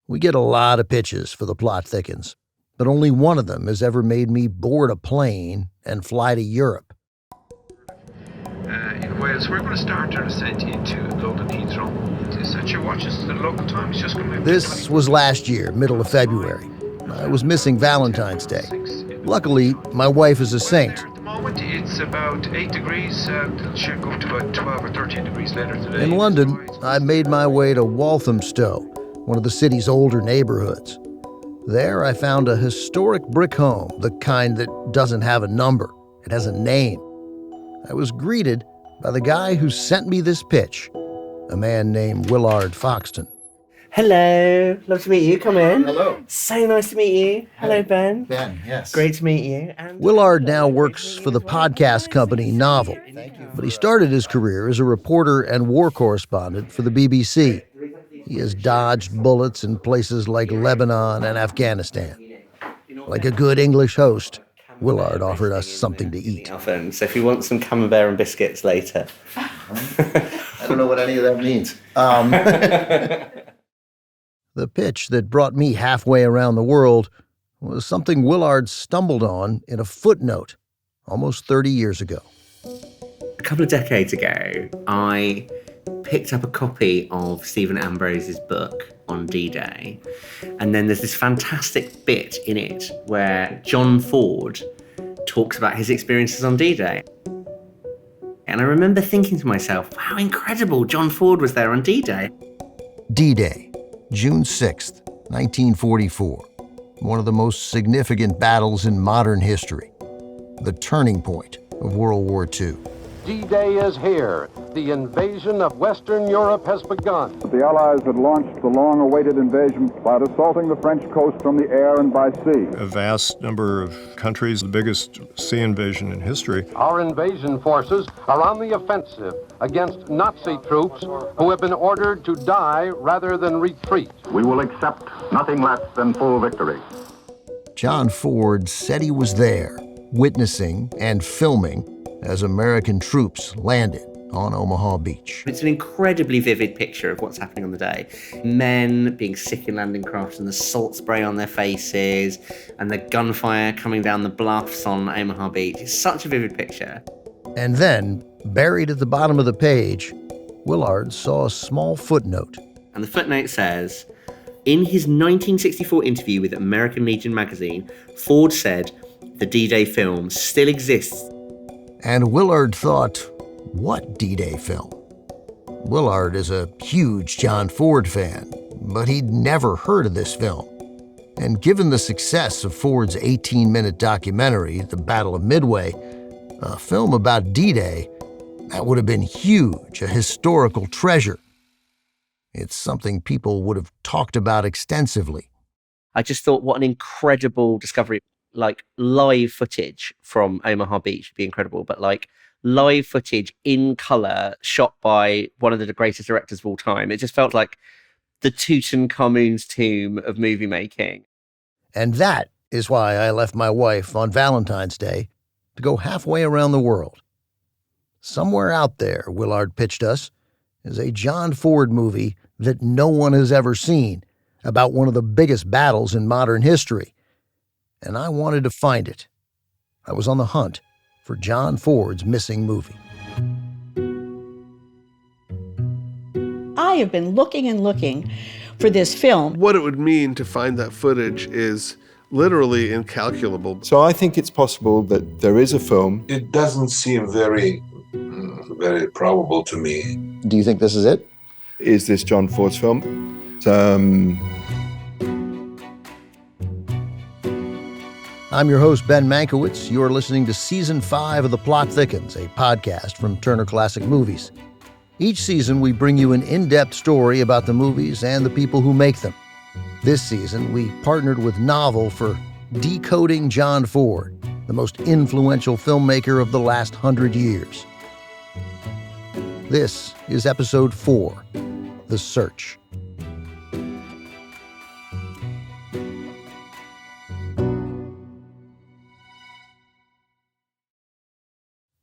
We get a lot of pitches for The Plot Thickens, but only one of them has ever made me board a plane and fly to Europe. In Wales, we're going to start our descent into London Heathrow. Set your watches to the local time. It's just going to be This was last year, middle of February. I was missing Valentine's Day. Luckily, my wife is a saint. At the moment, it's about 8 degrees. It'll check up to about 12 or 13 degrees later today. In London, I made my way to Walthamstow, one of the city's older neighborhoods. There, I found a historic brick home, the kind that doesn't have a number. It has a name. I was greeted by the guy who sent me this pitch, a man named Willard Foxton. Hello, love to meet you. Come in. Hello. So nice to meet you. Hello, Ben. Ben, yes. Great to meet you. And Willard now works for the podcast company Novel, but he started his career as a reporter and war correspondent for the BBC. He has dodged bullets in places like Lebanon and Afghanistan. Like a good English host, Willard offered us something to eat. Often. So if you want some camembert and biscuits later. I don't know what any of that means. The pitch that brought me halfway around the world was something Willard stumbled on in a footnote almost 30 years ago. A couple of decades ago, I picked up a copy of Stephen Ambrose's book on D-Day. And then there's this fantastic bit in it where John Ford talks about his experiences on D-Day. And I remember thinking to myself, wow, incredible, John Ford was there on D-Day. D-Day, June 6th, 1944. One of the most significant battles in modern history. The turning point of World War II. D-Day is here. The invasion of Western Europe has begun. The Allies had launched the long-awaited invasion by assaulting the French coast from the air and by sea. A vast number of countries, the biggest sea invasion in history. Our invasion forces are on the offensive against Nazi troops who have been ordered to die rather than retreat. We will accept nothing less than full victory. John Ford said he was there, witnessing and filming as American troops landed on Omaha Beach. It's an incredibly vivid picture of what's happening on the day. Men being sick in landing crafts and the salt spray on their faces and the gunfire coming down the bluffs on Omaha Beach. It's such a vivid picture. And then, buried at the bottom of the page, Willard saw a small footnote. And the footnote says, in his 1964 interview with American Legion magazine, Ford said the D-Day film still exists. And Willard thought, what D-Day film? Willard is a huge John Ford fan, but he'd never heard of this film. And given the success of Ford's 18-minute documentary, The Battle of Midway, a film about D-Day, that would have been huge, a historical treasure. It's something people would have talked about extensively. I just thought, what an incredible discovery. Like, live footage from Omaha Beach would be incredible, but like live footage in color shot by one of the greatest directors of all time. It just felt like the Tutankhamun's tomb of movie making. And that is why I left my wife on Valentine's Day to go halfway around the world. Somewhere out there, Willard pitched us, is a John Ford movie that no one has ever seen about one of the biggest battles in modern history. And I wanted to find it. I was on the hunt for John Ford's missing movie. I have been looking and looking for this film. What it would mean to find that footage is literally incalculable. So I think it's possible that there is a film. It doesn't seem very probable to me. Do you think this is it? Is this John Ford's film? I'm your host, Ben Mankiewicz. You're listening to Season 5 of The Plot Thickens, a podcast from Turner Classic Movies. Each season, we bring you an in-depth story about the movies and the people who make them. This season, we partnered with Novel for Decoding John Ford, the most influential filmmaker of the last 100 years. This is Episode 4, The Search.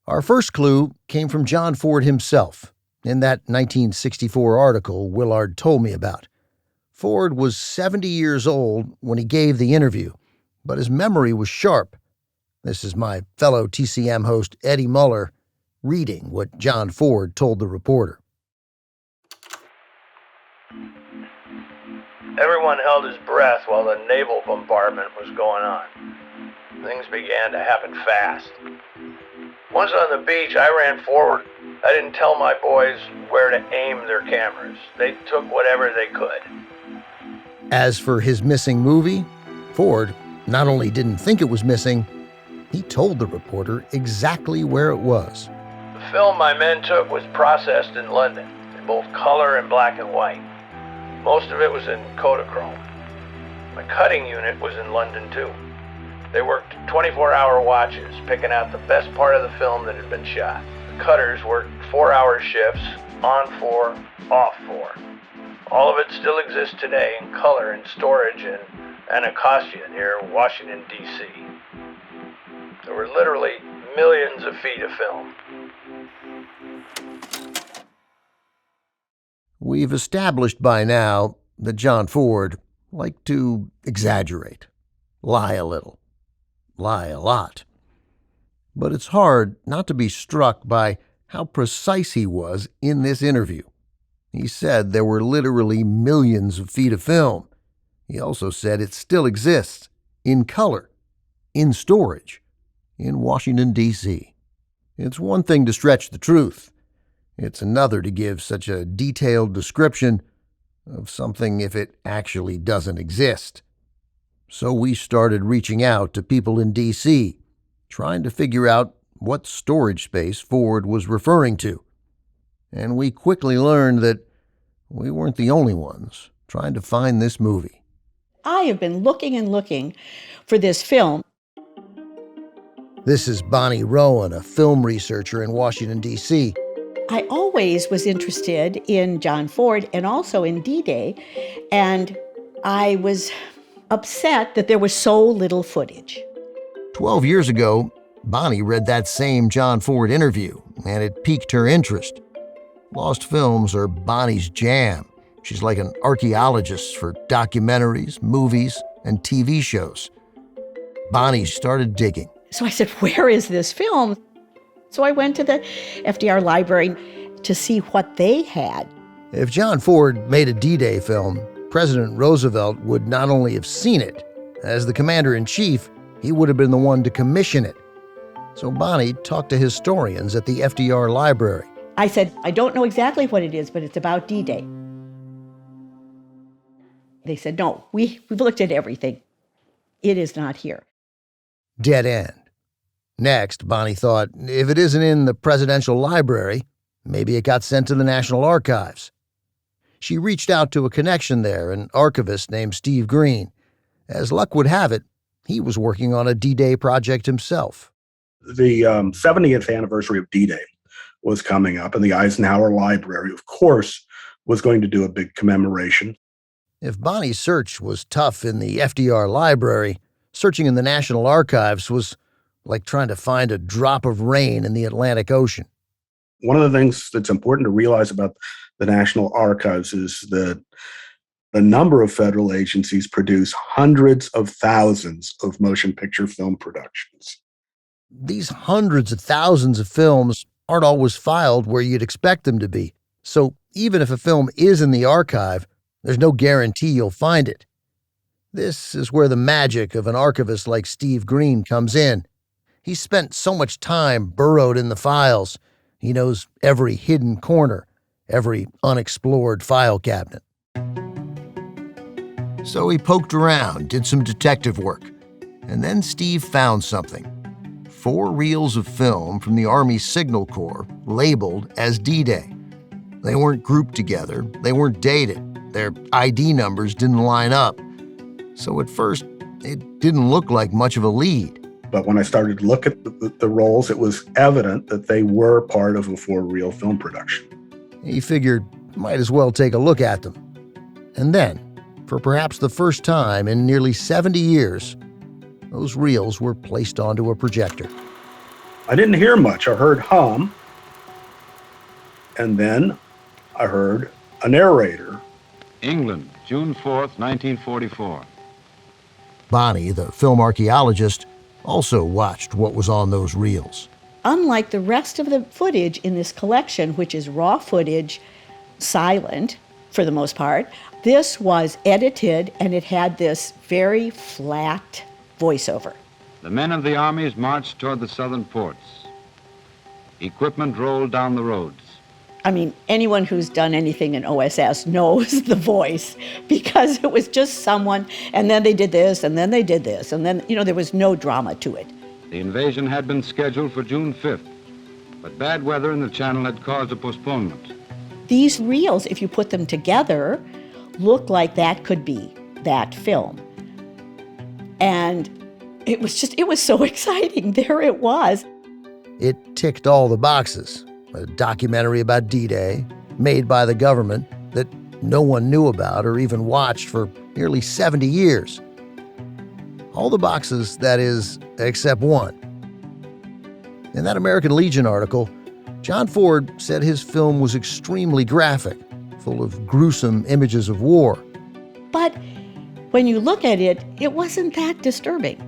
Our first clue came from John Ford himself, in that 1964 article Willard told me about. Ford was 70 years old when he gave the interview, but his memory was sharp. This is my fellow TCM host Eddie Muller reading what John Ford told the reporter. Everyone held his breath while the naval bombardment was going on. Things began to happen fast. Once on the beach, I ran forward. I didn't tell my boys where to aim their cameras. They took whatever they could. As for his missing movie, Ford not only didn't think it was missing, he told the reporter exactly where it was. The film my men took was processed in London, in both color and black and white. Most of it was in Kodachrome. My cutting unit was in London too. They worked 24-hour watches, picking out the best part of the film that had been shot. The cutters worked 4-hour shifts, on 4, off 4. All of it still exists today in color and storage in Anacostia near Washington, D.C. There were literally millions of feet of film. We've established by now that John Ford liked to exaggerate, lie a little, lie a lot. But it's hard not to be struck by how precise he was in this interview. He said there were literally millions of feet of film. He also said it still exists, in color, in storage, in Washington, D.C. It's one thing to stretch the truth. It's another to give such a detailed description of something if it actually doesn't exist. So we started reaching out to people in D.C., trying to figure out what storage space Ford was referring to. And we quickly learned that we weren't the only ones trying to find this movie. I have been looking and looking for this film. This is Bonnie Rowan, a film researcher in Washington, D.C. I always was interested in John Ford and also in D-Day, and I was upset that there was so little footage. 12 years ago, Bonnie read that same John Ford interview, and it piqued her interest. Lost films are Bonnie's jam. She's like an archaeologist for documentaries, movies, and TV shows. Bonnie started digging. So I said, where is this film? So I went to the FDR library to see what they had. If John Ford made a D-Day film, President Roosevelt would not only have seen it, as the commander-in-chief, he would have been the one to commission it. So Bonnie talked to historians at the FDR library. I said, I don't know exactly what it is, but it's about D-Day. They said, no, we've looked at everything. It is not here. Dead end. Next, Bonnie thought, if it isn't in the presidential library, maybe it got sent to the National Archives. She reached out to a connection there, an archivist named Steve Green. As luck would have it, he was working on a D-Day project himself. The 70th anniversary of D-Day was coming up, and the Eisenhower Library, of course, was going to do a big commemoration. If Bonnie's search was tough in the FDR library, searching in the National Archives was like trying to find a drop of rain in the Atlantic Ocean. One of the things that's important to realize about the National Archives is that the number of federal agencies produce hundreds of thousands of motion picture film productions. These hundreds of thousands of films aren't always filed where you'd expect them to be. So even if a film is in the archive, there's no guarantee you'll find it. This is where the magic of an archivist like Steve Green comes in. He's spent so much time burrowed in the files. He knows every hidden corner, every unexplored file cabinet. So he poked around, did some detective work, and then Steve found something. 4 reels of film from the Army Signal Corps labeled as D-Day. They weren't grouped together, they weren't dated, their ID numbers didn't line up. So at first, it didn't look like much of a lead. But when I started to look at the rolls, it was evident that they were part of a 4-reel film production. He figured might as well take a look at them. And then, for perhaps the first time in nearly 70 years, those reels were placed onto a projector. I didn't hear much. I heard hum, and then I heard a narrator England, June 4th, 1944. Bonnie, the film archaeologist, also watched what was on those reels. Unlike the rest of the footage in this collection, which is raw footage, silent for the most part, this was edited and it had this very flat voiceover. The men of the armies marched toward the southern ports. Equipment rolled down the roads. I mean, anyone who's done anything in OSS knows the voice, because it was just someone, and then they did this, and then they did this, and then, there was no drama to it. The invasion had been scheduled for June 5th, but bad weather in the channel had caused a postponement. These reels, if you put them together, look like that could be that film. And it was so exciting. There it was. It ticked all the boxes. A documentary about D-Day, made by the government, that no one knew about or even watched for nearly 70 years. All the boxes, that is, except one. In that American Legion article, John Ford said his film was extremely graphic, full of gruesome images of war. But when you look at it, it wasn't that disturbing.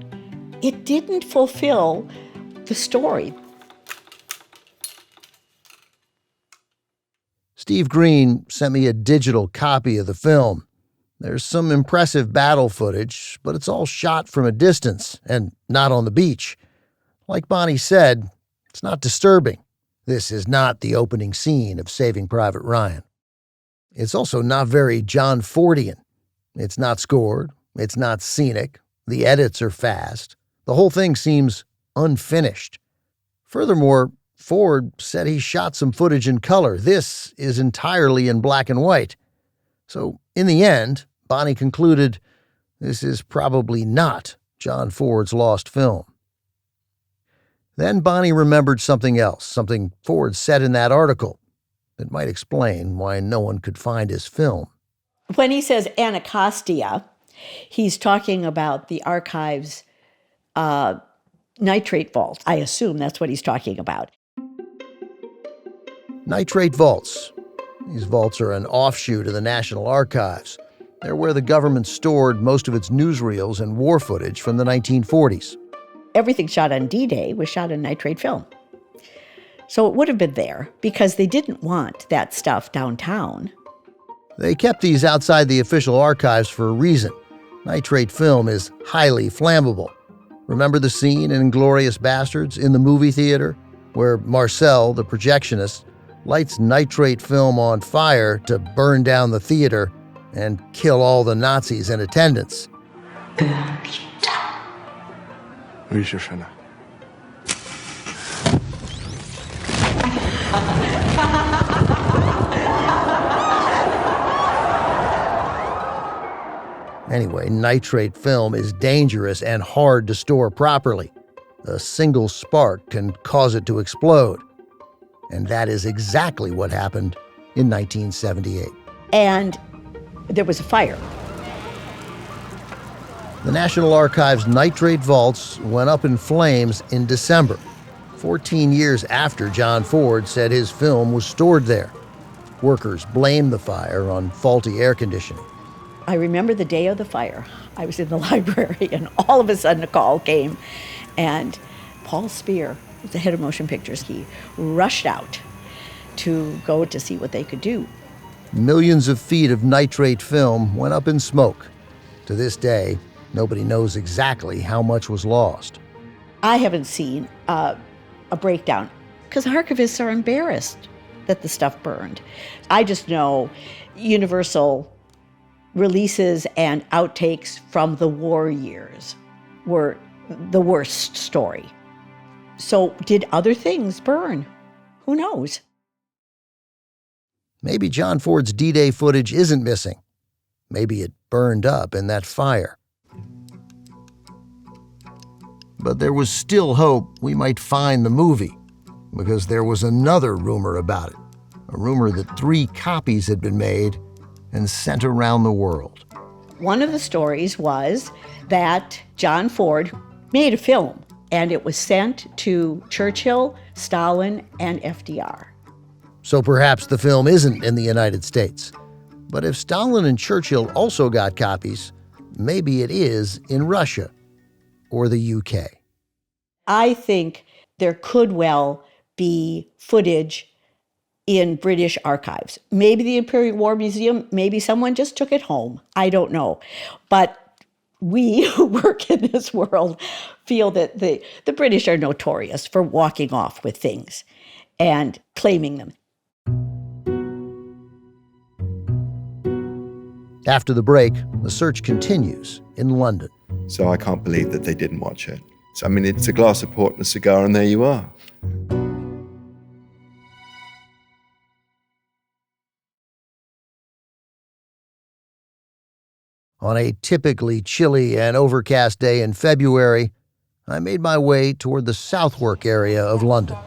It didn't fulfill the story. Steve Green sent me a digital copy of the film. There's some impressive battle footage, but it's all shot from a distance and not on the beach. Like Bonnie said, it's not disturbing. This is not the opening scene of Saving Private Ryan. It's also not very John Fordian. It's not scored. It's not scenic. The edits are fast. The whole thing seems unfinished. Furthermore, Ford said he shot some footage in color. This is entirely in black and white. So, in the end, Bonnie concluded this is probably not John Ford's lost film. Then Bonnie remembered something else, something Ford said in that article that might explain why no one could find his film. When he says Anacostia, he's talking about the archive's nitrate vault. I assume that's what he's talking about. Nitrate vaults. These vaults are an offshoot of the National Archives. They're where the government stored most of its newsreels and war footage from the 1940s. Everything shot on D-Day was shot in nitrate film. So it would have been there because they didn't want that stuff downtown. They kept these outside the official archives for a reason. Nitrate film is highly flammable. Remember the scene in Inglourious Bastards in the movie theater where Marcel, the projectionist, lights nitrate film on fire to burn down the theater and kill all the Nazis in attendance? Oui, Shoshana. Anyway, nitrate film is dangerous and hard to store properly. A single spark can cause it to explode. And that is exactly what happened in 1978. And there was a fire. The National Archives' nitrate vaults went up in flames in December, 14 years after John Ford said his film was stored there. Workers blamed the fire on faulty air conditioning. I remember the day of the fire. I was in the library, and all of a sudden a call came, and Paul Spear, the head of motion pictures, he rushed out to go to see what they could do. Millions of feet of nitrate film went up in smoke. To this day, nobody knows exactly how much was lost. I haven't seen a breakdown because archivists are embarrassed that the stuff burned. I just know Universal releases and outtakes from the war years were the worst story. So did other things burn? Who knows? Maybe John Ford's D-Day footage isn't missing. Maybe it burned up in that fire. But there was still hope we might find the movie, because there was another rumor about it. A rumor that 3 copies had been made and sent around the world. One of the stories was that John Ford made a film, and it was sent to Churchill, Stalin, and FDR. So perhaps the film isn't in the United States. But if Stalin and Churchill also got copies, maybe it is in Russia or the UK. I think there could well be footage in British archives. Maybe the Imperial War Museum, maybe someone just took it home. I don't know. But we who work in this world feel that the British are notorious for walking off with things and claiming them. After the break, the search continues in London. So I can't believe that they didn't watch it. So, I mean, it's a glass of port and a cigar, and there you are. On a typically chilly and overcast day in February, I made my way toward the Southwark area of London.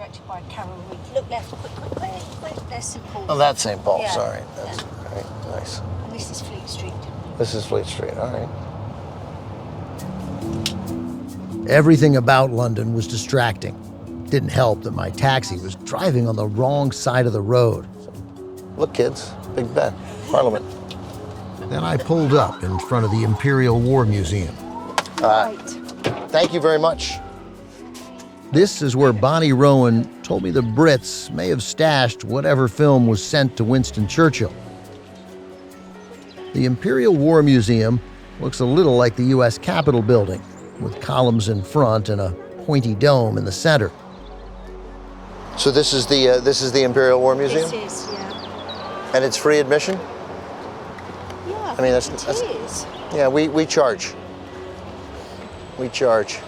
Look left, quick, there's St. Paul's. Oh, that's St. Paul's, Yeah. sorry. That's right, nice. And this is Fleet Street. This is Fleet Street, all right. Everything about London was distracting. Didn't help that my taxi was driving on the wrong side of the road. Look, kids, Big Ben, Parliament. Then I pulled up in front of the Imperial War Museum. Thank you very much. This is where Bonnie Rowan told me the Brits may have stashed whatever film was sent to Winston Churchill. The Imperial War Museum looks a little like the U.S. Capitol building, with columns in front and a pointy dome in the center. So this is the Imperial War Museum? This is, yeah. And it's free admission? Yeah, I mean, it is. Yeah, we charge. We charge.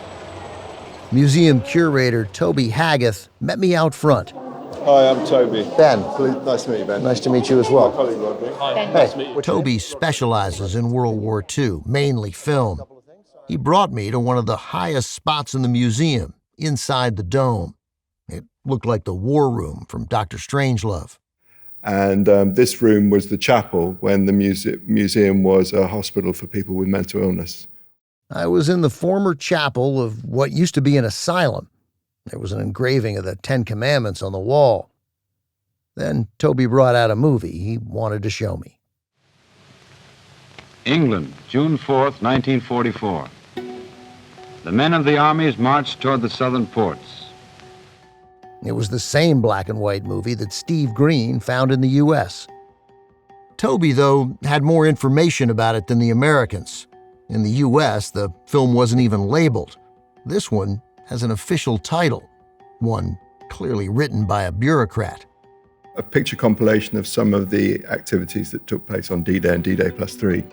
Museum curator Toby Haggoth met me out front. Hi, I'm Toby. Ben. Nice to meet you, Ben. Nice to meet you as well. My colleague, Rodney. Ben. Nice to meet you. Toby specializes in World War II, mainly film. He brought me to one of the highest spots in the museum, inside the dome. It looked like the war room from Dr. Strangelove. And this room was the chapel when the museum was a hospital for people with mental illness. I was in the former chapel of what used to be an asylum. There was an engraving of the Ten Commandments on the wall. Then Toby brought out a movie he wanted to show me. England, June 4th, 1944. The men of the armies marched toward the southern ports. It was the same black and white movie that Steve Green found in the U.S. Toby, though, had more information about it than the Americans. In the U.S., the film wasn't even labeled. This one has an official title, one clearly written by a bureaucrat. A picture compilation of some of the activities that took place on D-Day and D-Day +3.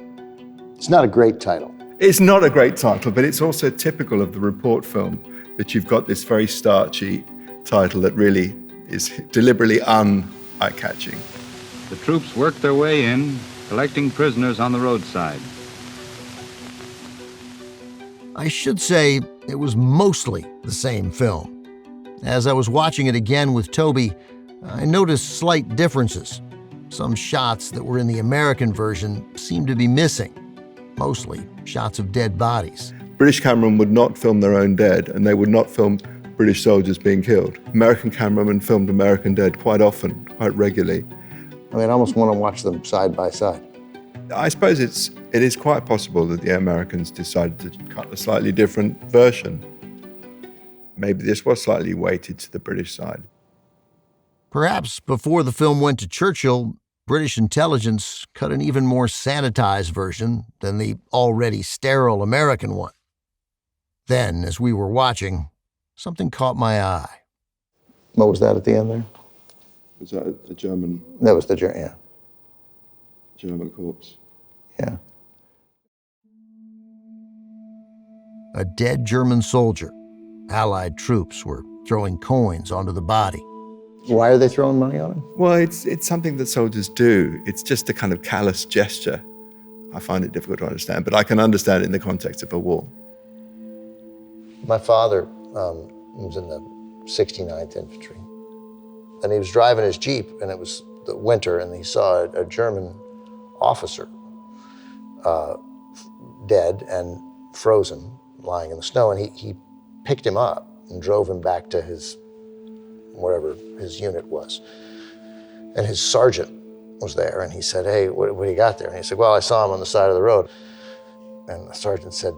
It's not a great title. It's not a great title, but it's also typical of the report film that you've got this very starchy title that really is deliberately eye-catching. The troops worked their way in, collecting prisoners on the roadside. I should say it was mostly the same film. As I was watching it again with Toby, I noticed slight differences. Some shots that were in the American version seemed to be missing, mostly shots of dead bodies. British cameramen would not film their own dead, and they would not film British soldiers being killed. American cameramen filmed American dead quite often, quite regularly. I mean, I almost want to watch them side by side. I suppose it is quite possible that the Americans decided to cut a slightly different version. Maybe this was slightly weighted to the British side. Perhaps before the film went to Churchill, British intelligence cut an even more sanitized version than the already sterile American one. Then, as we were watching, something caught my eye. What was that at the end there? Was that a German? That was the German, yeah. German corpse. Yeah. A dead German soldier. Allied troops were throwing coins onto the body. Why are they throwing money on him? Well, it's something that soldiers do. It's just a kind of callous gesture. I find it difficult to understand, but I can understand it in the context of a war. My father was in the 69th Infantry, and he was driving his Jeep, and it was the winter, and he saw a German officer dead and frozen, lying in the snow, and he picked him up and drove him back to wherever his unit was. And his sergeant was there, and he said, "Hey, what do you got there?" And he said, "Well, I saw him on the side of the road." And the sergeant said,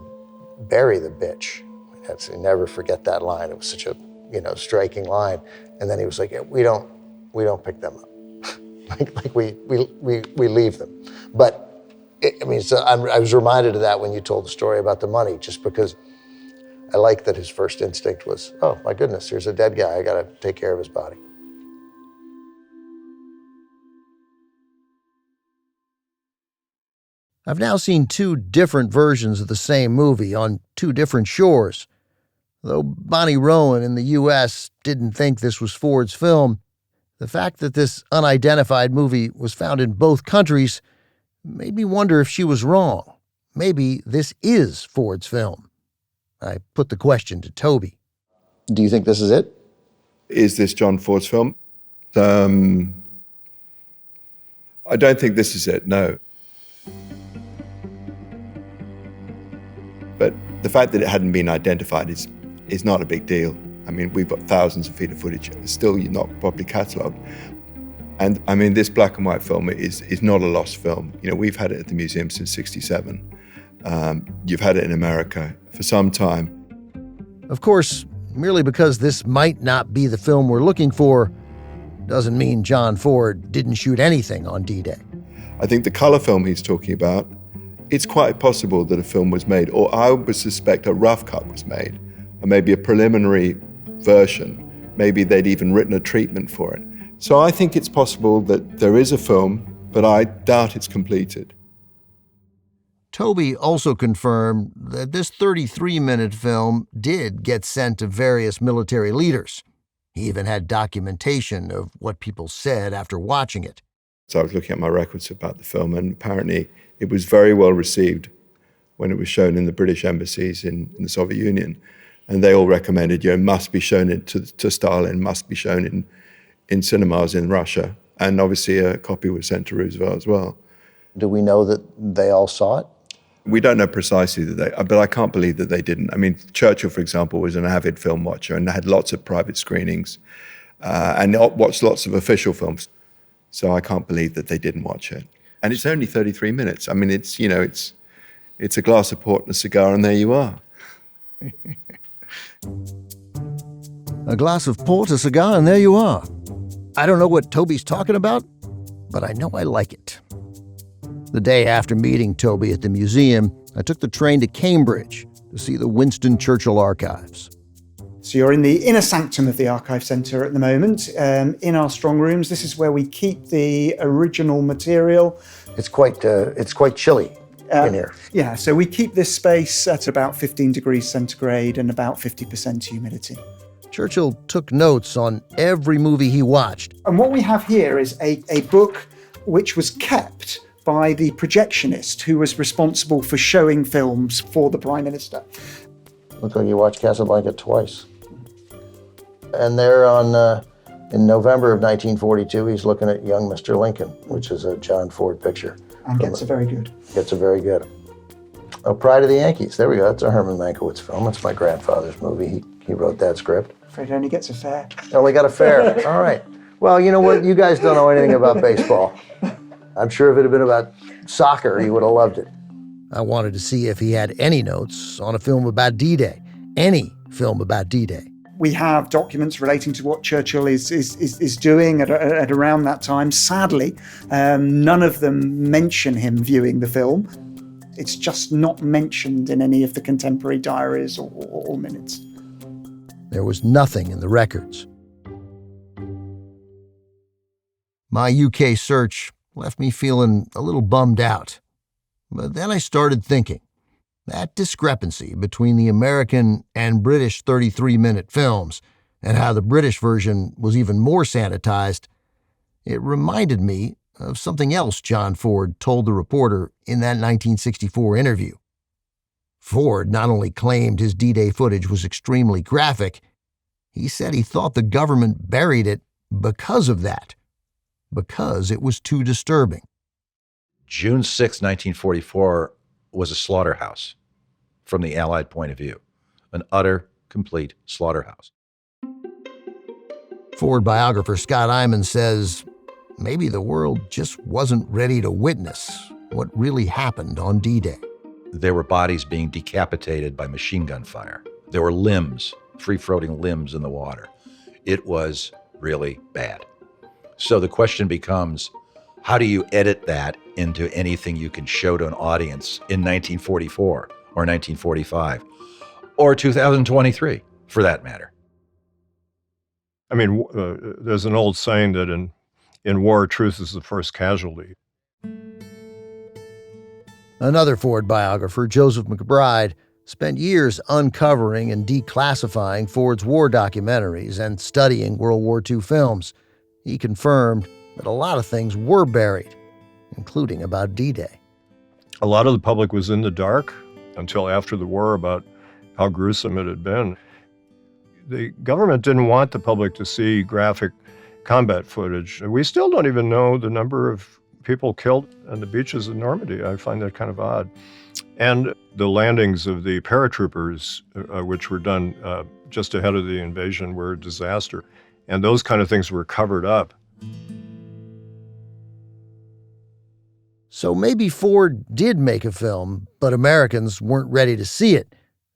"Bury the bitch." I'll never forget that line. It was such a, striking line. And then he was like, "Yeah, we don't pick them up. we leave them." But I was reminded of that when you told the story about the money, just because I like that his first instinct was, "Oh my goodness, here's a dead guy. I got to take care of his body." I've now seen two different versions of the same movie on two different shores. Though Bonnie Rowan in the U.S. didn't think this was Ford's film, the fact that this unidentified movie was found in both countries made me wonder if she was wrong. Maybe this is Ford's film. I put the question to Toby. Do you think this is it? Is this John Ford's film? I don't think this is it, no. But the fact that it hadn't been identified is not a big deal. I mean, we've got thousands of feet of footage. It's still not properly catalogued. And I mean, this black and white film is not a lost film. We've had it at the museum since '67. You've had it in America for some time. Of course, merely because this might not be the film we're looking for doesn't mean John Ford didn't shoot anything on D-Day. I think the color film he's talking about, it's quite possible that a film was made, or I would suspect a rough cut was made, or maybe a preliminary version. Maybe they'd even written a treatment for it. So I think it's possible that there is a film, but I doubt it's completed. Toby also confirmed that this 33-minute film did get sent to various military leaders. He even had documentation of what people said after watching it. So I was looking at my records about the film, and apparently it was very well received when it was shown in the British embassies in the Soviet Union. And they all recommended, must be shown to Stalin, must be shown in cinemas in Russia. And obviously a copy was sent to Roosevelt as well. Do we know that they all saw it? We don't know precisely but I can't believe that they didn't. I mean, Churchill, for example, was an avid film watcher and had lots of private screenings and watched lots of official films. So I can't believe that they didn't watch it. And it's only 33 minutes. I mean, it's a glass of port and a cigar, and there you are. A glass of port, a cigar, and there you are. I don't know what Toby's talking about, but I know I like it. The day after meeting Toby at the museum, I took the train to Cambridge to see the Winston Churchill Archives. So you're in the inner sanctum of the Archive Centre at the moment, in our strong rooms. This is where we keep the original material. It's quite chilly in here. Yeah, so we keep this space at about 15 degrees centigrade and about 50% humidity. Churchill took notes on every movie he watched. And what we have here is a book which was kept by the projectionist who was responsible for showing films for the Prime Minister. Looks like you watched Casablanca twice. And there in November of 1942, he's looking at Young Mr. Lincoln, which is a John Ford picture. And gets a very good. Oh, Pride of the Yankees. There we go. That's a Herman Mankiewicz film. It's my grandfather's movie. He wrote that script. Afraid it only gets a fair. Only got a fair. All right. Well, you know what? You guys don't know anything about baseball. I'm sure if it had been about soccer, he would have loved it. I wanted to see if he had any notes on a film about D-Day. Any film about D-Day. We have documents relating to what Churchill is doing at around that time. Sadly, none of them mention him viewing the film. It's just not mentioned in any of the contemporary diaries or minutes. There was nothing in the records. My UK search left me feeling a little bummed out. But then I started thinking. That discrepancy between the American and British 33-minute films and how the British version was even more sanitized, it reminded me of something else John Ford told the reporter in that 1964 interview. Ford not only claimed his D-Day footage was extremely graphic, he said he thought the government buried it because of that, because it was too disturbing. June 6, 1944 was a slaughterhouse from the Allied point of view, an utter, complete slaughterhouse. Ford biographer Scott Eyman says, maybe the world just wasn't ready to witness what really happened on D-Day. There were bodies being decapitated by machine gun fire. There were limbs, free-floating limbs in the water. It was really bad. So the question becomes, how do you edit that into anything you can show to an audience in 1944 or 1945 or 2023, for that matter? I mean, there's an old saying that in war, truth is the first casualty. Another Ford biographer, Joseph McBride, spent years uncovering and declassifying Ford's war documentaries and studying World War II films. He confirmed that a lot of things were buried, including about D-Day. A lot of the public was in the dark until after the war about how gruesome it had been. The government didn't want the public to see graphic combat footage. We still don't even know the number of people killed on the beaches of Normandy. I find that kind of odd. And the landings of the paratroopers, which were done just ahead of the invasion, were a disaster. And those kind of things were covered up. So maybe Ford did make a film, but Americans weren't ready to see it.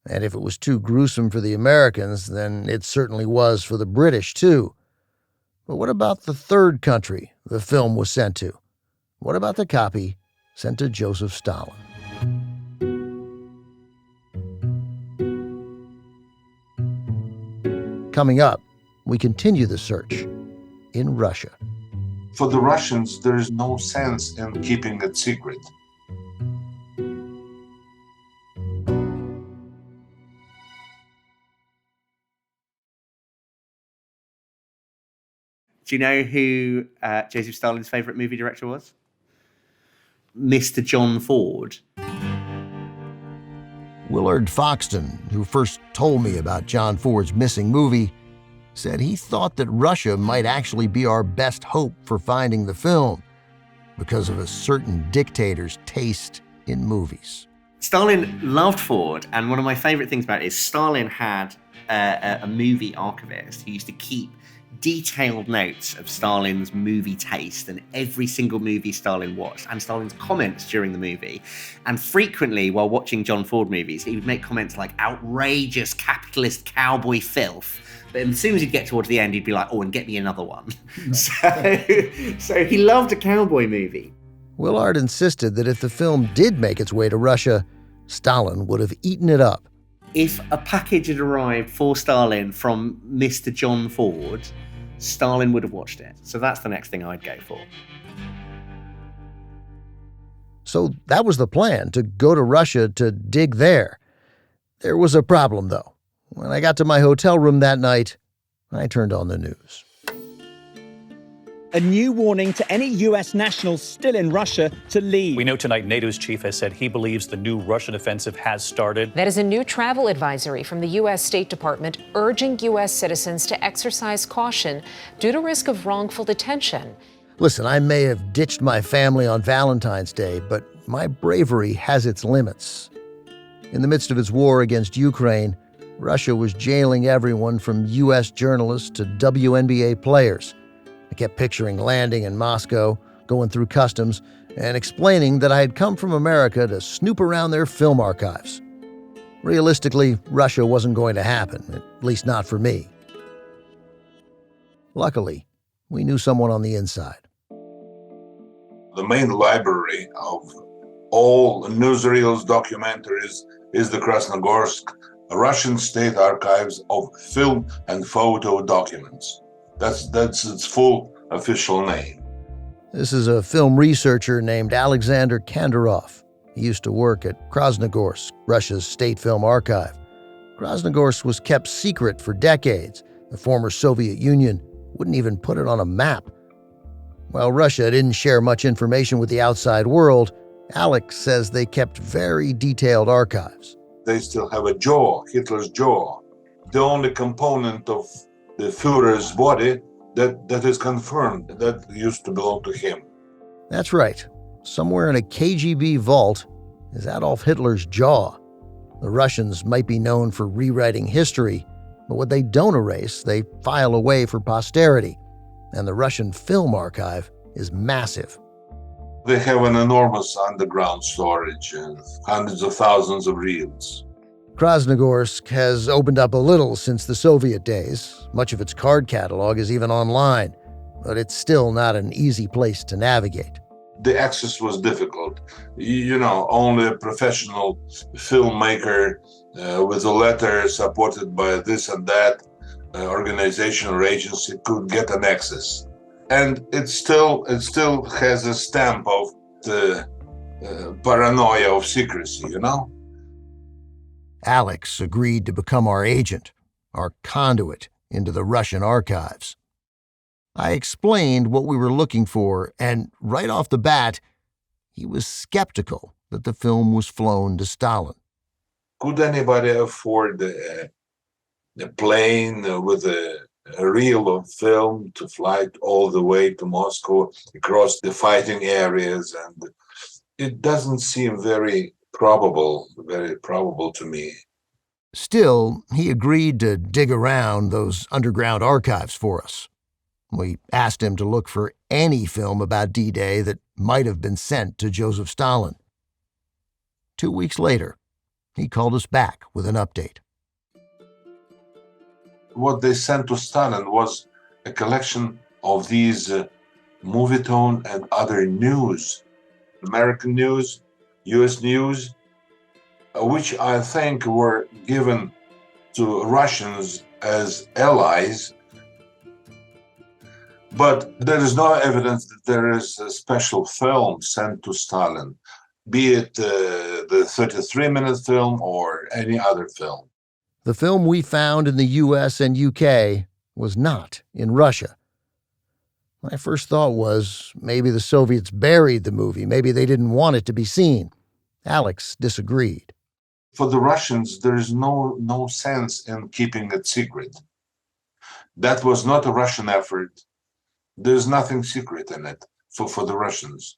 And if it was too gruesome for the Americans, then it certainly was for the British, too. But what about the third country the film was sent to? What about the copy sent to Joseph Stalin? Coming up, we continue the search in Russia. For the Russians, there is no sense in keeping it secret. Do you know who Joseph Stalin's favourite movie director was? Mr. John Ford. Willard Foxton, who first told me about John Ford's missing movie, said he thought that Russia might actually be our best hope for finding the film because of a certain dictator's taste in movies. Stalin loved Ford, and one of my favourite things about it is Stalin had a movie archivist who used to keep detailed notes of Stalin's movie taste and every single movie Stalin watched and Stalin's comments during the movie. And frequently, while watching John Ford movies, he would make comments like outrageous capitalist cowboy filth. But as soon as he'd get towards the end, he'd be like, oh, and get me another one. So he loved a cowboy movie. Willard insisted that if the film did make its way to Russia, Stalin would have eaten it up. If a package had arrived for Stalin from Mr. John Ford, Stalin would have watched it. So that's the next thing I'd go for. So that was the plan, to go to Russia to dig there. There was a problem, though. When I got to my hotel room that night, I turned on the news. A new warning to any U.S. nationals still in Russia to leave. We know tonight NATO's chief has said he believes the new Russian offensive has started. That is a new travel advisory from the U.S. State Department urging U.S. citizens to exercise caution due to risk of wrongful detention. Listen, I may have ditched my family on Valentine's Day, but my bravery has its limits. In the midst of its war against Ukraine, Russia was jailing everyone from U.S. journalists to WNBA players. I kept picturing landing in Moscow, going through customs, and explaining that I had come from America to snoop around their film archives. Realistically, Russia wasn't going to happen, at least not for me. Luckily, we knew someone on the inside. The main library of all newsreels, documentaries is the Krasnogorsk Russian State Archives of Film and Photo Documents. That's its full official name. This is a film researcher named Alexander Kandarov. He used to work at Krasnogorsk, Russia's state film archive. Krasnogorsk was kept secret for decades. The former Soviet Union wouldn't even put it on a map. While Russia didn't share much information with the outside world, Alex says they kept very detailed archives. They still have a jaw, Hitler's jaw, the only component of the Führer's body that is confirmed that used to belong to him. That's right. Somewhere in a KGB vault is Adolf Hitler's jaw. The Russians might be known for rewriting history, but what they don't erase, they file away for posterity. And the Russian Film Archive is massive. They have an enormous underground storage and hundreds of thousands of reels. Krasnogorsk has opened up a little since the Soviet days. Much of its card catalog is even online, but it's still not an easy place to navigate. The access was difficult. Only a professional filmmaker with a letter supported by this and that organization or agency could get an access. And it still has a stamp of the paranoia of secrecy, Alex agreed to become our agent, our conduit into the Russian archives. I explained what we were looking for, and right off the bat, he was skeptical that the film was flown to Stalin. Could anybody afford a plane with a reel of film to fly all the way to Moscow across the fighting areas? And it doesn't seem very probable to me. Still, he agreed to dig around those underground archives for us. We asked him to look for any film about D-Day that might have been sent to Joseph Stalin. 2 weeks later, he called us back with an update. What they sent to Stalin was a collection of these Movietone and other news, American news, US news, which I think were given to Russians as allies. But there is no evidence that there is a special film sent to Stalin, be it the 33-minute film or any other film. The film we found in the US and UK was not in Russia. My first thought was maybe the Soviets buried the movie, maybe they didn't want it to be seen. Alex disagreed. For the Russians, there is no sense in keeping it secret. That was not a Russian effort. There's nothing secret in it for the Russians.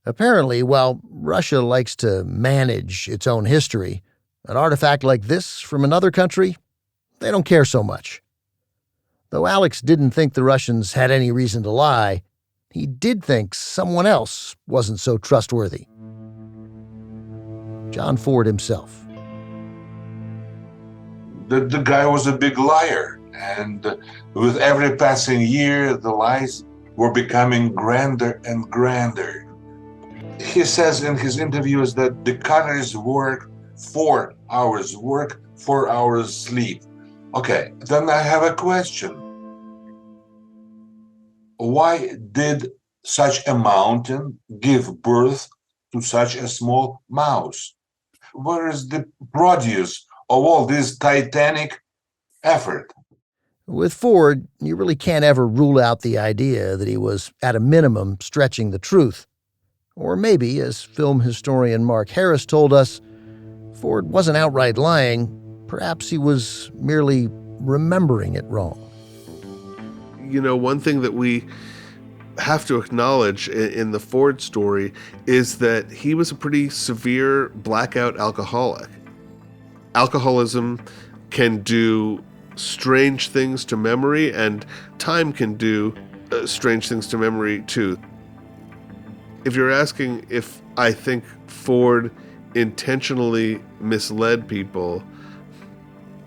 Apparently, while Russia likes to manage its own history, an artifact like this from another country, they don't care so much. Though Alex didn't think the Russians had any reason to lie, he did think someone else wasn't so trustworthy. John Ford himself. The guy was a big liar, and with every passing year, the lies were becoming grander and grander. He says in his interviews that the cutters work 4 hours work, 4 hours sleep. Okay, then I have a question. Why did such a mountain give birth to such a small mouse? Where is the produce of all this titanic effort? With Ford, you really can't ever rule out the idea that he was, at a minimum, stretching the truth. Or maybe, as film historian Mark Harris told us, Ford wasn't outright lying. Perhaps he was merely remembering it wrong. One thing that we have to acknowledge in the Ford story is that he was a pretty severe blackout alcoholic. Alcoholism can do strange things to memory, and time can do strange things to memory too. If you're asking if I think Ford intentionally misled people,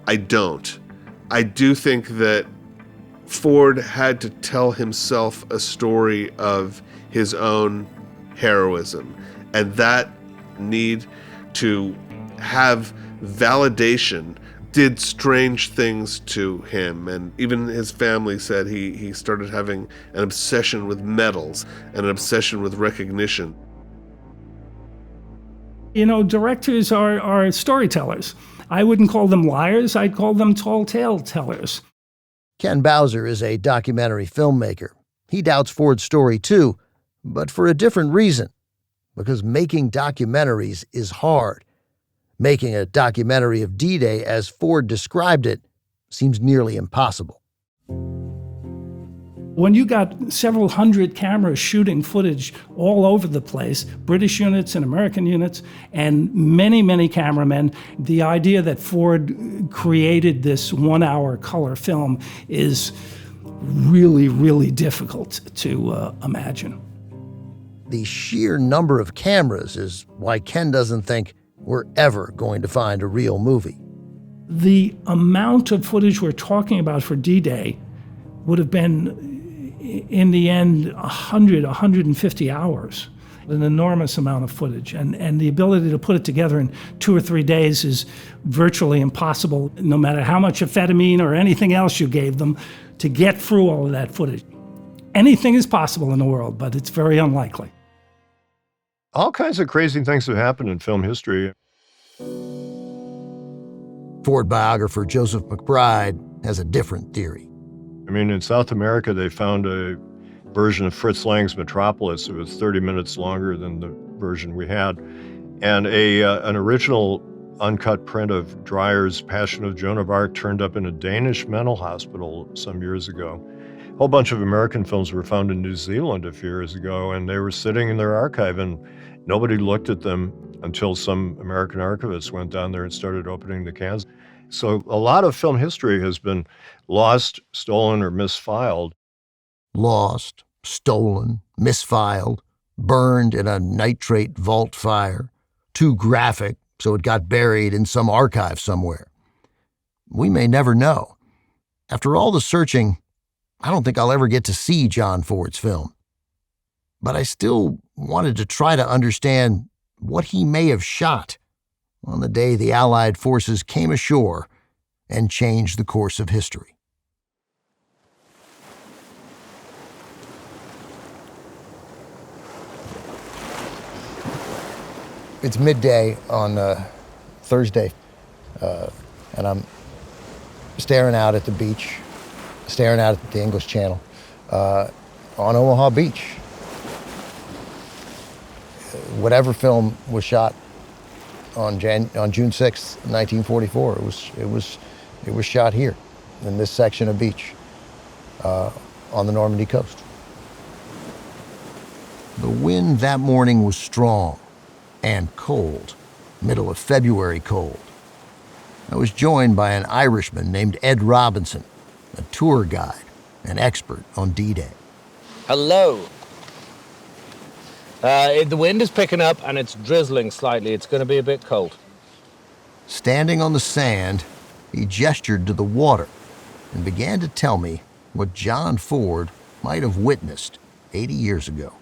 I don't. I do think that Ford had to tell himself a story of his own heroism, and that need to have validation did strange things to him. And even his family said he started having an obsession with medals and an obsession with recognition. Directors are storytellers. I wouldn't call them liars, I'd call them tall tale tellers. Ken Bowser is a documentary filmmaker. He doubts Ford's story too, but for a different reason. Because making documentaries is hard. Making a documentary of D-Day as Ford described it seems nearly impossible. When you got several hundred cameras shooting footage all over the place, British units and American units, and many, many cameramen, the idea that Ford created this 1 hour color film is really, really difficult to imagine. The sheer number of cameras is why Ken doesn't think we're ever going to find a real movie. The amount of footage we're talking about for D-Day would have been, in the end, 150 hours. An enormous amount of footage. And the ability to put it together in 2 or 3 days is virtually impossible, no matter how much amphetamine or anything else you gave them, to get through all of that footage. Anything is possible in the world, but it's very unlikely. All kinds of crazy things have happened in film history. Ford biographer Joseph McBride has a different theory. I mean, in South America, they found a version of Fritz Lang's Metropolis. It was 30 minutes longer than the version we had. And an original uncut print of Dreyer's Passion of Joan of Arc turned up in a Danish mental hospital some years ago. A whole bunch of American films were found in New Zealand a few years ago, and they were sitting in their archive, and nobody looked at them until some American archivists went down there and started opening the cans. So a lot of film history has been lost, stolen, or misfiled. Lost, stolen, misfiled, burned in a nitrate vault fire, too graphic so it got buried in some archive somewhere. We may never know. After all the searching, I don't think I'll ever get to see John Ford's film. But I still wanted to try to understand what he may have shot on the day the Allied forces came ashore and changed the course of history. It's midday on Thursday, and I'm staring out at the beach, staring out at the English Channel on Omaha Beach. Whatever film was shot on June 6th, 1944, it was shot here in this section of beach on the Normandy coast. The wind that morning was strong and cold, middle of February cold. I was joined by an Irishman named Ed Robinson, a tour guide, an expert on D-Day. Hello. The wind is picking up and it's drizzling slightly. It's going to be a bit cold. Standing on the sand, he gestured to the water and began to tell me what John Ford might have witnessed 80 years ago.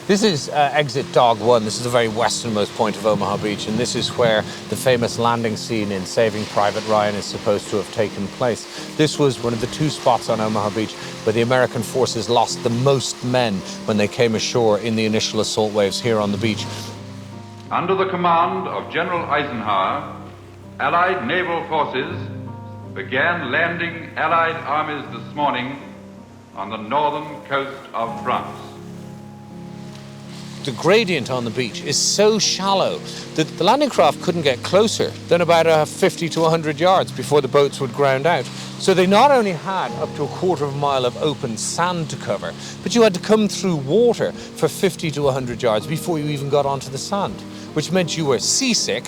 This is exit Dog 1. This is the very westernmost point of Omaha Beach, and this is where the famous landing scene in Saving Private Ryan is supposed to have taken place. This was one of the 2 spots on Omaha Beach where the American forces lost the most men when they came ashore in the initial assault waves here on the beach. Under the command of General Eisenhower, Allied naval forces began landing Allied armies this morning on the northern coast of France. The gradient on the beach is so shallow that the landing craft couldn't get closer than about 50 to 100 yards before the boats would ground out. So they not only had up to a quarter of a mile of open sand to cover, but you had to come through water for 50 to 100 yards before you even got onto the sand, which meant you were seasick,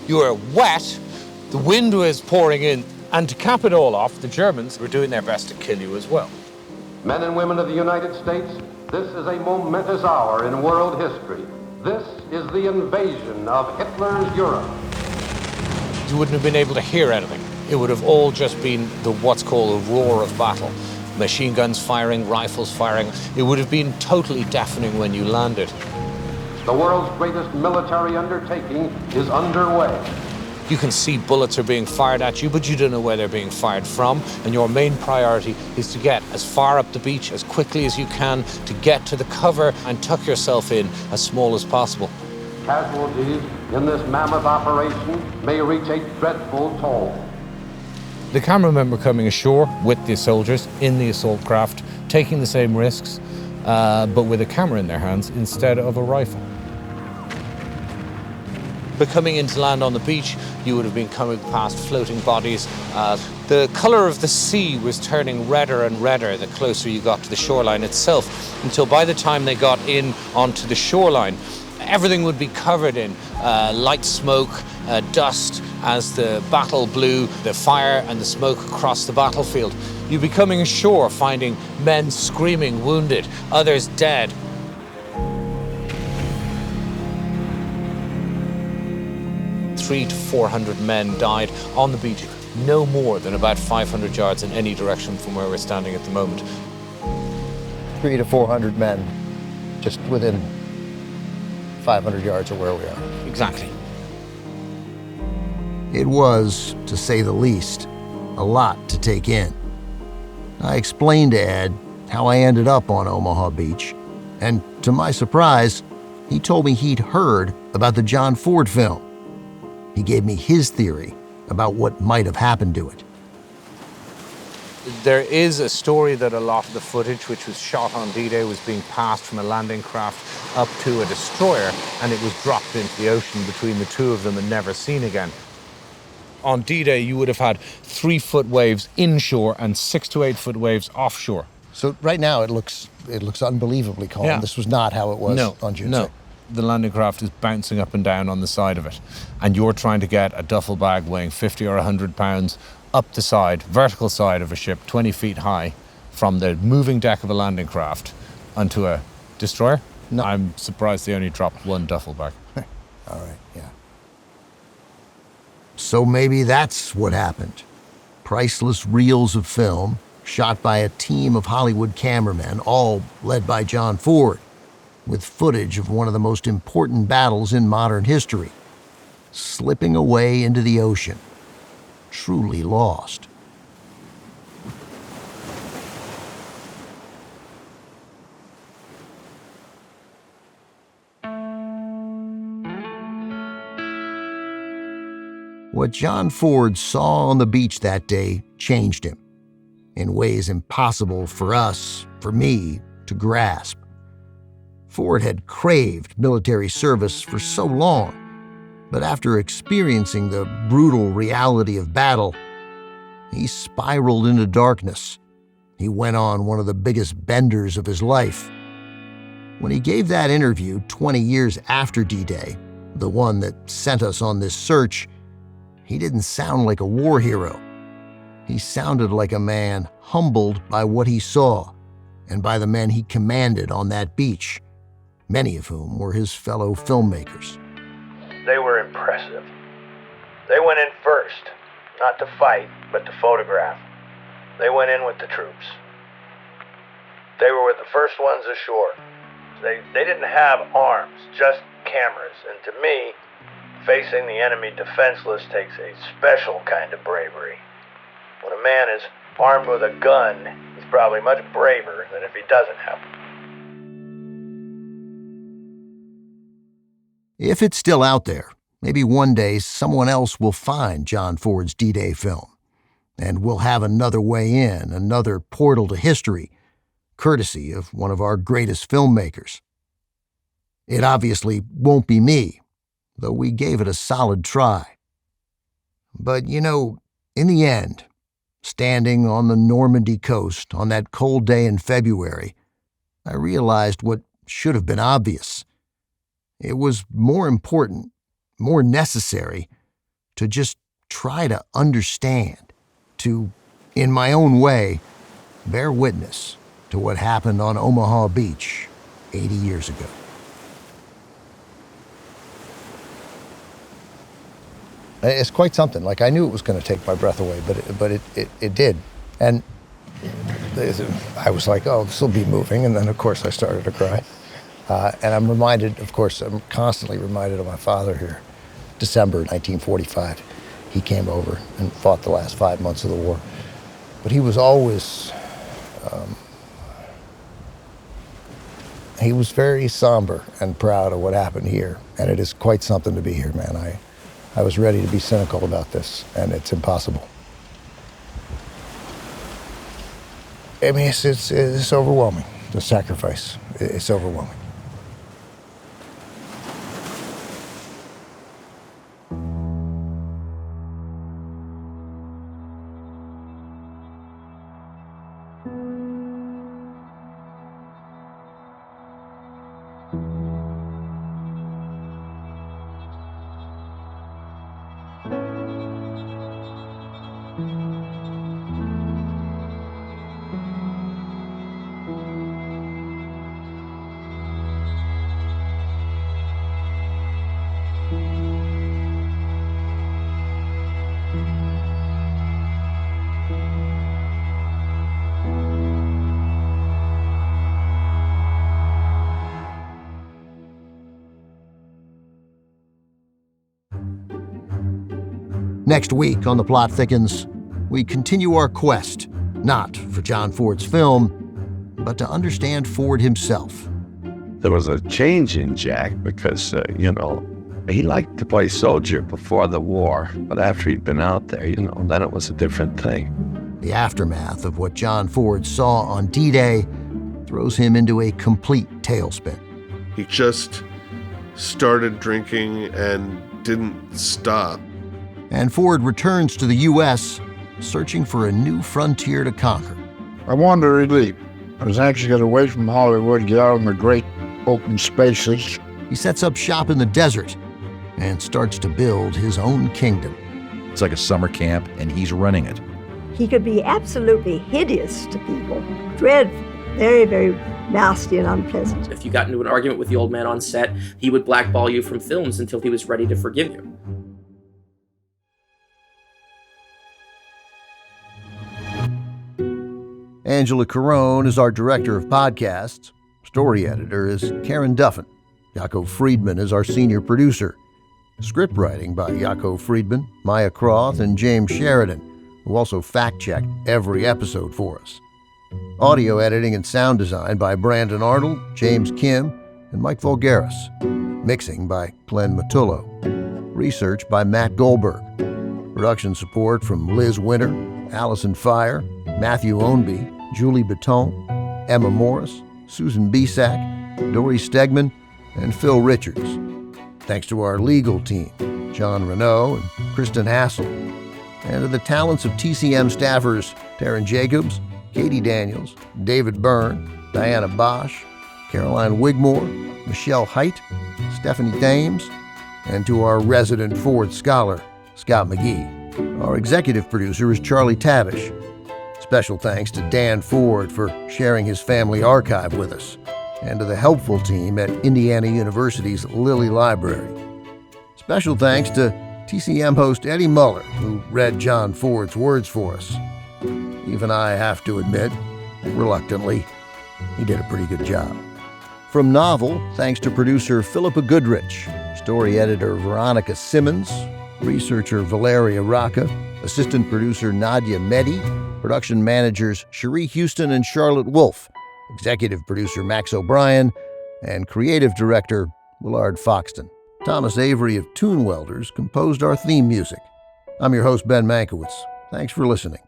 you were wet, the wind was pouring in, and to cap it all off, the Germans were doing their best to kill you as well. Men and women of the United States, this is a momentous hour in world history. This is the invasion of Hitler's Europe. You wouldn't have been able to hear anything. It would have all just been the what's called a roar of battle. Machine guns firing, rifles firing. It would have been totally deafening when you landed. The world's greatest military undertaking is underway. You can see bullets are being fired at you, but you don't know where they're being fired from. And your main priority is to get as far up the beach as quickly as you can, to get to the cover and tuck yourself in as small as possible. Casualties in this mammoth operation may reach a dreadful toll. The cameramen were coming ashore with the soldiers in the assault craft, taking the same risks, but with a camera in their hands instead of a rifle. But coming into land on the beach, you would have been coming past floating bodies. The color of the sea was turning redder and redder the closer you got to the shoreline itself, until by the time they got in onto the shoreline, Everything would be covered in light smoke, dust, as the battle blew the fire and the smoke across the battlefield. You'd be coming ashore, finding men screaming, wounded, others dead. Three to 400 men died on the beach, no more than about 500 yards in any direction from where we're standing at the moment. 300 to 400 men just within 500 yards of where we are. Exactly. It was, to say the least, a lot to take in. I explained to Ed how I ended up on Omaha Beach, and to my surprise, he told me he'd heard about the John Ford film. He gave me his theory about what might have happened to it. There is a story that a lot of the footage which was shot on D-Day was being passed from a landing craft up to a destroyer, and it was dropped into the ocean between the two of them and never seen again. On D-Day, you would have had 3-foot waves inshore and 6 to 8 foot waves offshore. So right now it looks unbelievably calm. Yeah. This was not how it was on June 6th. The landing craft is bouncing up and down on the side of it, and you're trying to get a duffel bag weighing 50 or 100 pounds up the side, vertical side of a ship, 20 feet high, from the moving deck of a landing craft onto a destroyer. No. I'm surprised they only dropped one duffel bag. All right, yeah. So maybe that's what happened. Priceless reels of film shot by a team of Hollywood cameramen, all led by John Ford, with footage of one of the most important battles in modern history, slipping away into the ocean, truly lost. What John Ford saw on the beach that day changed him in ways impossible for us, for me, to grasp. Ford had craved military service for so long, but after experiencing the brutal reality of battle, he spiraled into darkness. He went on one of the biggest benders of his life. When he gave that interview 20 years after D-Day, the one that sent us on this search, he didn't sound like a war hero. He sounded like a man humbled by what he saw and by the men he commanded on that beach, many of whom were his fellow filmmakers. They were impressive. They went in first, not to fight, but to photograph. They went in with the troops. They were with the first ones ashore. They didn't have arms, just cameras. And to me, facing the enemy defenseless takes a special kind of bravery. When a man is armed with a gun, he's probably much braver than if he doesn't have one. If it's still out there, maybe one day someone else will find John Ford's D-Day film, and we'll have another way in, another portal to history, courtesy of one of our greatest filmmakers. It obviously won't be me, though we gave it a solid try. But you know, in the end, standing on the Normandy coast on that cold day in February, I realized what should have been obvious. It was more important, more necessary, to just try to understand, to, in my own way, bear witness to what happened on Omaha Beach 80 years ago. It's quite something. Like, I knew it was going to take my breath away, but it did. And I was like, oh, this will be moving. And then, of course, I started to cry. And I'm reminded, of course, I'm constantly reminded of my father here. December 1945, he came over and fought the last 5 months of the war. But he was always, he was very somber and proud of what happened here. And it is quite something to be here, man. I was ready to be cynical about this, and it's impossible. I mean, it's overwhelming, the sacrifice. It's overwhelming. Next week on The Plot Thickens, we continue our quest, not for John Ford's film, but to understand Ford himself. There was a change in Jack because, he liked to play soldier before the war, but after he'd been out there, then it was a different thing. The aftermath of what John Ford saw on D-Day throws him into a complete tailspin. He just started drinking and didn't stop. And Ford returns to the U.S., searching for a new frontier to conquer. I wanted to relieve. I was anxious to get away from Hollywood, get out in the great open spaces. He sets up shop in the desert and starts to build his own kingdom. It's like a summer camp, and he's running it. He could be absolutely hideous to people, dreadful, very, very nasty and unpleasant. If you got into an argument with the old man on set, he would blackball you from films until he was ready to forgive you. Angela Carone is our director of podcasts. Story editor is Karen Duffin. Jaco Friedman is our senior producer. Script writing by Jaco Friedman, Maya Croth, and James Sheridan, who also fact-checked every episode for us. Audio editing and sound design by Brandon Arnold, James Kim, and Mike Volgaris. Mixing by Glenn Matullo. Research by Matt Goldberg. Production support from Liz Winter, Allison Fire, Matthew Ownby, Julie Baton, Emma Morris, Susan Bisak, Dory Stegman, and Phil Richards. Thanks to our legal team, John Renault and Kristen Hassel, and to the talents of TCM staffers Taryn Jacobs, Katie Daniels, David Byrne, Diana Bosch, Caroline Wigmore, Michelle Height, Stephanie Thames, and to our resident Ford scholar, Scott McGee. Our executive producer is Charlie Tavish. Special thanks to Dan Ford for sharing his family archive with us, and to the helpful team at Indiana University's Lilly Library. Special thanks to TCM host Eddie Muller, who read John Ford's words for us. Even I have to admit, reluctantly, he did a pretty good job. From Novel, thanks to producer Philippa Goodrich, story editor Veronica Simmons, researcher Valeria Rocca, assistant producer Nadia Mehdi, production managers Cherie Houston and Charlotte Wolfe, executive producer Max O'Brien, and creative director Willard Foxton. Thomas Avery of Tune Welders composed our theme music. I'm your host, Ben Mankiewicz. Thanks for listening.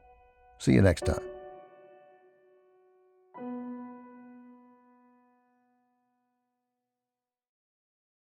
See you next time.